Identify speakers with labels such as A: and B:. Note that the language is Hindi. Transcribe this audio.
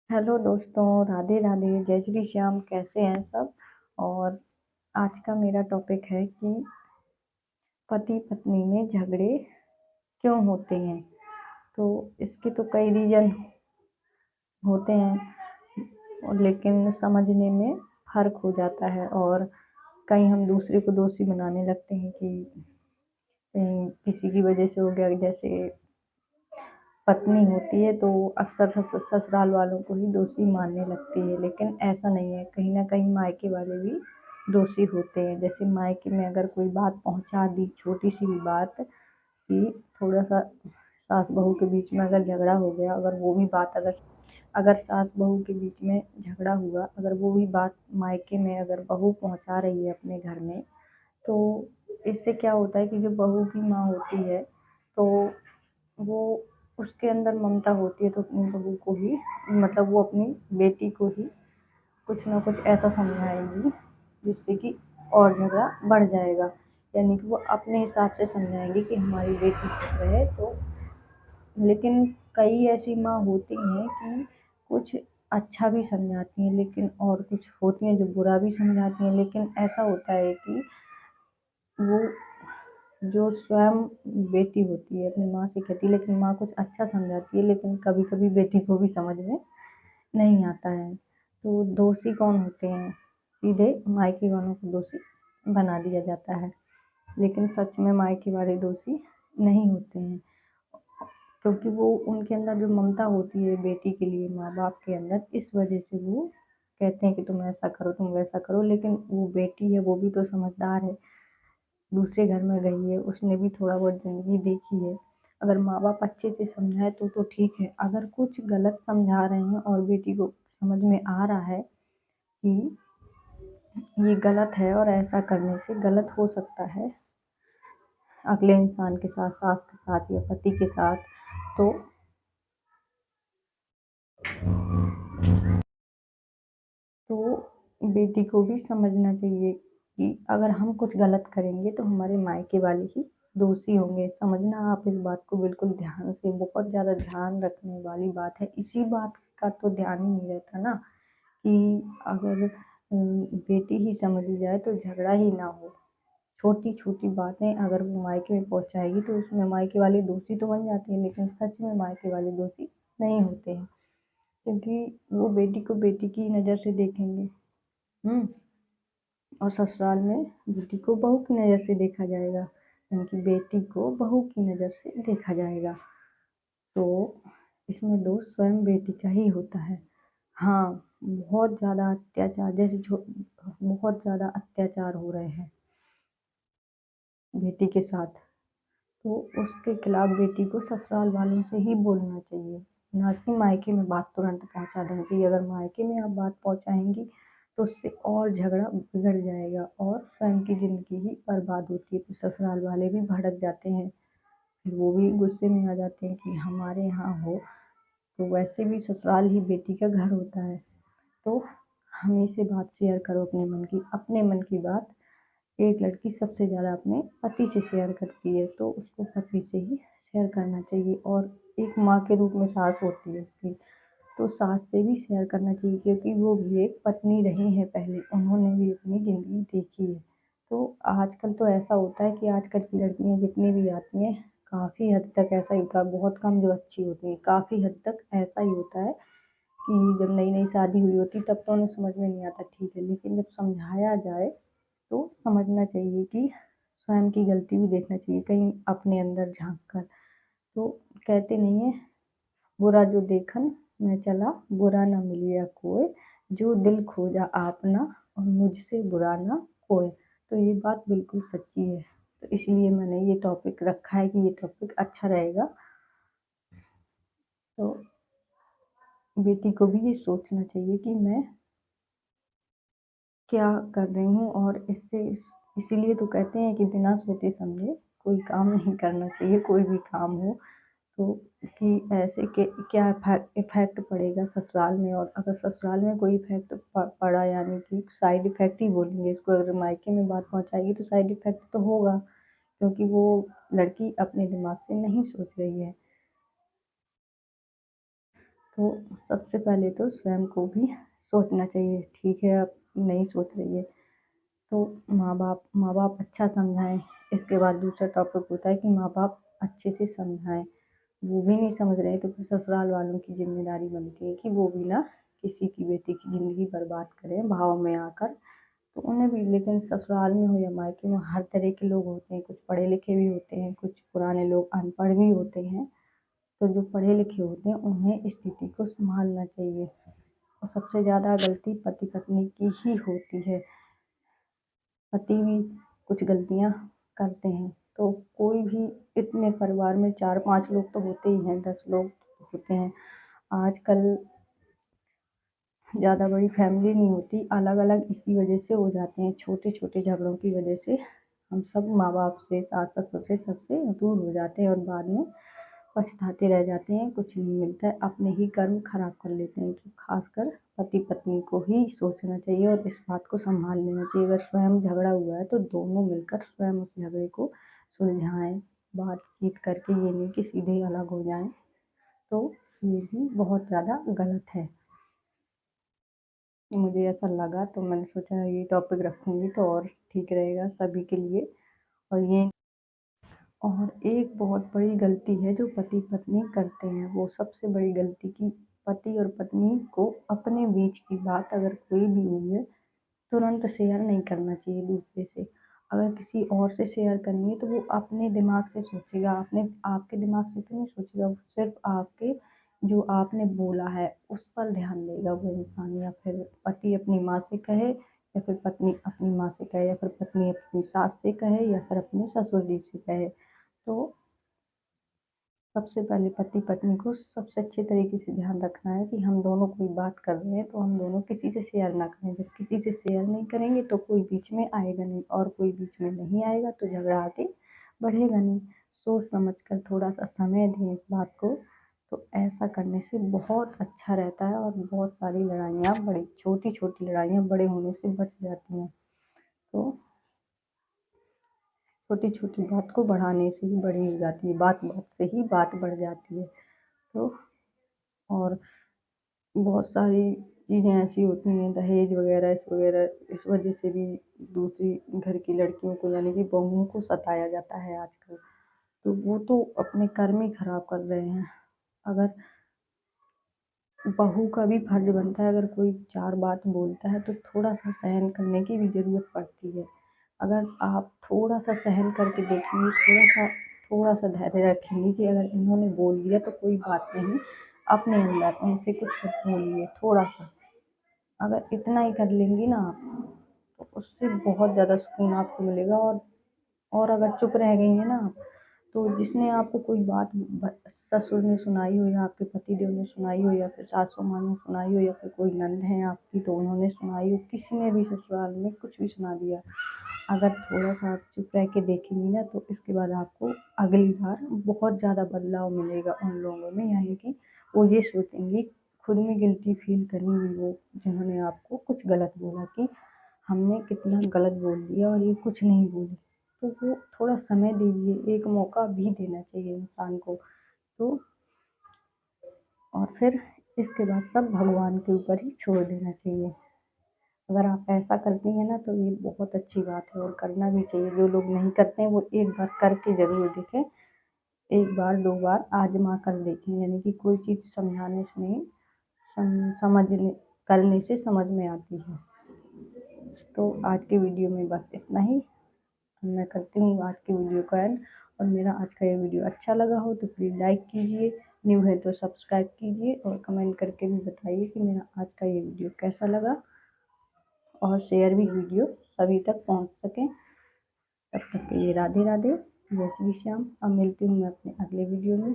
A: हेलो दोस्तों, राधे राधे, जय श्री श्याम। कैसे हैं सब? और आज का मेरा टॉपिक है कि पति पत्नी में झगड़े क्यों होते हैं। तो इसके तो कई रीजन होते हैं, और लेकिन समझने में फ़र्क हो जाता है। और कहीं हम दूसरे को दोषी बनाने लगते हैं कि किसी की वजह से हो गया। जैसे पत्नी होती है तो अक्सर ससुराल वालों को ही दोषी मानने लगती है, लेकिन ऐसा नहीं है। कहीं ना कहीं मायके वाले भी दोषी होते हैं। जैसे मायके में अगर कोई बात पहुंचा दी, छोटी सी भी बात, कि थोड़ा सा सास बहू के बीच में अगर झगड़ा हो गया, अगर वो भी बात अगर अगर सास बहू के बीच में झगड़ा हुआ, अगर वो भी बात मायके में अगर बहू पहुंचा रही है अपने घर में, तो इससे क्या होता है कि जो बहू की माँ होती है, तो वो उसके अंदर ममता होती है, तो अपनी बहू को ही, मतलब वो अपनी बेटी को ही कुछ ना कुछ ऐसा समझाएगी जिससे कि और झगड़ा बढ़ जाएगा। यानी कि वो अपने हिसाब से समझाएंगी कि हमारी बेटी खुश रहे। तो लेकिन कई ऐसी माँ होती हैं कि कुछ अच्छा भी समझाती हैं, लेकिन और कुछ होती हैं जो बुरा भी समझाती हैं। लेकिन ऐसा होता है कि वो जो स्वयं बेटी होती है अपनी माँ से कहती है, लेकिन माँ कुछ अच्छा समझाती है, लेकिन कभी कभी बेटी को भी समझ में नहीं आता है। तो दोषी कौन होते हैं? सीधे मायके वालों को दोषी बना दिया जाता है, लेकिन सच में मायके वाले दोषी नहीं होते हैं। क्योंकि वो उनके अंदर जो ममता होती है बेटी के लिए माँ बाप के अंदर, इस वजह से वो कहते हैं कि तुम ऐसा करो, तुम वैसा करो। लेकिन वो बेटी है, वो भी तो समझदार है, दूसरे घर में गई है, उसने भी थोड़ा बहुत ज़िंदगी देखी है। अगर माँ बाप अच्छे से समझाए तो ठीक है। अगर कुछ गलत समझा रहे हैं और बेटी को समझ में आ रहा है कि ये गलत है और ऐसा करने से गलत हो सकता है अगले इंसान के साथ, सास के साथ या पति के साथ, तो बेटी को भी समझना चाहिए कि अगर हम कुछ गलत करेंगे तो हमारे मायके वाले ही दोषी होंगे। समझना आप इस बात को बिल्कुल ध्यान से, बहुत ज़्यादा ध्यान रखने वाली बात है। इसी बात का तो ध्यान ही नहीं रहता ना कि अगर बेटी ही समझ जाए तो झगड़ा ही ना हो। छोटी छोटी बातें अगर वो मायके में पहुंचाएगी तो उसमें मायके वाले दोषी तो बन जाते हैं, लेकिन सच में मायके वाले दोषी नहीं होते हैं। क्योंकि वो बेटी को बेटी की नज़र से देखेंगे। हम्म और ससुराल में बेटी को बहू की नज़र से देखा जाएगा, यानी कि बेटी को बहू की नज़र से देखा जाएगा। तो इसमें दोष स्वयं बेटी का ही होता है। हाँ, बहुत ज़्यादा अत्याचार, जैसे बहुत ज़्यादा अत्याचार हो रहे हैं बेटी के साथ, तो उसके खिलाफ बेटी को ससुराल वालों से ही बोलना चाहिए, ना कि मायके में बात तुरंत पहुंचा देनी चाहिए। अगर मायके में आप बात पहुंचाएंगी तो उससे और झगड़ा बिगड़ जाएगा और स्वयं की ज़िंदगी ही बर्बाद होती है। तो ससुराल वाले भी भड़क जाते हैं, फिर वो भी गुस्से में आ जाते हैं कि हमारे यहाँ हो। तो वैसे भी ससुराल ही बेटी का घर होता है। तो हमें से बात शेयर करो अपने मन की बात। एक लड़की सबसे ज़्यादा अपने पति से शेयर करती है, तो उसको पति से ही शेयर करना चाहिए। और एक माँ के रूप में सास होती है उसकी, तो सास से भी शेयर करना चाहिए, क्योंकि वो भी एक पत्नी रही हैं पहले, उन्होंने भी अपनी ज़िंदगी देखी है। तो आजकल तो ऐसा होता है कि आजकल की लड़कियाँ जितनी भी आती हैं, काफ़ी हद तक ऐसा ही होता है। बहुत कम जो अच्छी होती हैं, काफ़ी हद तक ऐसा ही होता है कि जब नई नई शादी हुई होती तब तो उन्हें समझ में नहीं आता, ठीक है, लेकिन जब समझाया जाए तो समझना चाहिए कि स्वयं की गलती भी देखना चाहिए, कहीं अपने अंदर झाँक कर। तो कहते नहीं है, बुरा जो देखन मैं चला, बुरा ना मिलिया कोय, जो दिल खोजा आपना, और मुझसे बुरा ना कोय। तो ये बात बिल्कुल सच्ची है। तो इसलिए मैंने ये टॉपिक रखा है कि ये टॉपिक अच्छा रहेगा। तो बेटी को भी ये सोचना चाहिए कि मैं क्या कर रही हूँ, और इससे इसीलिए तो कहते हैं कि बिना सोचे समझे कोई काम नहीं करना चाहिए, कोई भी काम हो। तो कि ऐसे के क्या इफ़ेक्ट पड़ेगा ससुराल में, और अगर ससुराल में कोई इफ़ेक्ट पड़ा, यानी कि साइड इफ़ेक्ट ही बोलेंगे इसको। अगर मायके में बात पहुँचाएगी तो साइड इफ़ेक्ट तो होगा, क्योंकि वो लड़की अपने दिमाग से नहीं सोच रही है। तो सबसे पहले तो स्वयं को भी सोचना चाहिए। ठीक है, आप नहीं सोच रही है तो माँ बाप अच्छा समझाएं। इसके बाद दूसरा टॉपिक होता है कि माँ बाप अच्छे से समझाएं। वो भी नहीं समझ रहे तो फिर ससुराल वालों की जिम्मेदारी बनती है कि वो भी ना किसी की बेटी की ज़िंदगी बर्बाद करें भाव में आकर। तो उन्हें भी, लेकिन ससुराल में हो या मायके में, हर तरह के लोग होते हैं। कुछ पढ़े लिखे भी होते हैं, कुछ पुराने लोग अनपढ़ भी होते हैं। तो जो पढ़े लिखे होते हैं उन्हें स्थिति को संभालना चाहिए। और सबसे ज़्यादा गलती पति पत्नी की ही होती है। पति भी कुछ गलतियाँ करते हैं तो कोई भी, इतने परिवार में 4-5 लोग तो होते ही हैं, 10 लोग होते हैं। आजकल ज़्यादा बड़ी फैमिली नहीं होती, अलग अलग इसी वजह से हो जाते हैं, छोटे छोटे झगड़ों की वजह से। हम सब माँ बाप से, सास ससुर से, सबसे दूर हो जाते हैं और बाद में पछताते रह जाते हैं। कुछ नहीं मिलता है, अपने ही कर्म खराब कर लेते हैं। तो खासकर पति पत्नी को ही सोचना चाहिए और इस बात को संभाल लेना चाहिए। अगर स्वयं झगड़ा हुआ है तो दोनों मिलकर स्वयं उस झगड़े को सुलझाएं, बातचीत करके। ये नहीं कि सीधे अलग हो जाएं, तो ये भी बहुत ज़्यादा गलत है। मुझे ऐसा लगा तो मैंने सोचा ये टॉपिक रखूँगी तो और ठीक रहेगा सभी के लिए। और ये, और एक बहुत बड़ी गलती है जो पति पत्नी करते हैं, वो सबसे बड़ी गलती कि पति और पत्नी को अपने बीच की बात अगर कोई भी हुई है तुरंत शेयर नहीं करना चाहिए दूसरे से। अगर किसी और से शेयर करेंगे तो वो अपने दिमाग से सोचेगा, अपने आपके दिमाग से तो नहीं सोचेगा। वो सिर्फ आपके, जो आपने बोला है उस पर ध्यान देगा वो इंसान। या फिर पति अपनी माँ से कहे, या फिर पत्नी अपनी माँ से कहे, या फिर पत्नी अपनी सास से कहे, या फिर अपने ससुर जी से कहे। तो सबसे पहले पति पत्नी को सबसे अच्छे तरीके से ध्यान रखना है कि हम दोनों कोई बात कर रहे हैं तो हम दोनों किसी से शेयर ना करें। जब किसी से शेयर नहीं करेंगे तो कोई बीच में आएगा नहीं, और कोई बीच में नहीं आएगा तो झगड़ा आगे बढ़ेगा नहीं। सोच समझ कर थोड़ा सा समय दें इस बात को, तो ऐसा करने से बहुत अच्छा रहता है और बहुत सारी लड़ाइयाँ, बड़ी छोटी छोटी लड़ाइयाँ बड़े होने से बच जाती हैं। तो छोटी छोटी बात को बढ़ाने से ही बड़ी हो जाती है, बात बात से ही बात बढ़ जाती है। तो और बहुत सारी चीज़ें ऐसी होती हैं, दहेज वगैरह इस वजह से भी दूसरी घर की लड़कियों को, यानी कि बहुओं को सताया जाता है आजकल। तो वो तो अपने कर्म ही खराब कर रहे हैं। अगर बहू का भी फर्ज बनता है, अगर कोई 4 बात बोलता है तो थोड़ा सा सहन करने की भी ज़रूरत पड़ती है। अगर आप थोड़ा सा सहन करके देखेंगे, थोड़ा सा धैर्य रखेंगे कि अगर इन्होंने बोल दिया तो कोई बात नहीं, अपने अंदर उनसे कुछ मत बोलिए। थोड़ा सा अगर इतना ही कर लेंगी ना आप, तो उससे बहुत ज़्यादा सुकून आपको मिलेगा। और अगर चुप रह गई हैं ना आप, तो जिसने आपको कोई बात ससुर ने सुनाई हो, या आपके पतिदेव ने सुनाई हो, या फिर सासू माँ ने सुनाई हो, या फिर कोई नंद है आपकी तो उन्होंने सुनाई हो, किसी ने भी ससुराल में कुछ भी सुना दिया, अगर थोड़ा सा आप चुप रह के देखेंगी ना तो इसके बाद आपको अगली बार बहुत ज़्यादा बदलाव मिलेगा उन लोगों में। यानी कि वो ये सोचेंगी, खुद में गिल्टी फील करेंगी वो, जिन्होंने आपको कुछ गलत बोला, कि हमने कितना गलत बोल दिया और ये कुछ नहीं बोली। तो वो थोड़ा समय दीजिए, एक मौका भी देना चाहिए इंसान को। तो और फिर इसके बाद सब भगवान के ऊपर ही छोड़ देना चाहिए। अगर आप ऐसा करती हैं ना तो ये बहुत अच्छी बात है और करना भी चाहिए। जो लोग नहीं करते हैं वो एक बार करके ज़रूर देखें, एक बार 2 बार आज़मा कर देखें। यानी कि कोई चीज़ समझाने से नहीं, समझने करने से समझ में आती है। तो आज के वीडियो में बस इतना ही। मैं करती हूँ आज की वीडियो का एंड। और मेरा आज का ये वीडियो अच्छा लगा हो तो प्लीज़ लाइक कीजिए, न्यू है तो सब्सक्राइब कीजिए, और कमेंट करके भी बताइए कि मेरा आज का ये वीडियो कैसा लगा। और शेयर भी वीडियो सभी तक पहुंच सके। तब तक के लिए राधे राधे, जय श्री श्याम। अब मिलती हूँ मैं अपने अगले वीडियो में।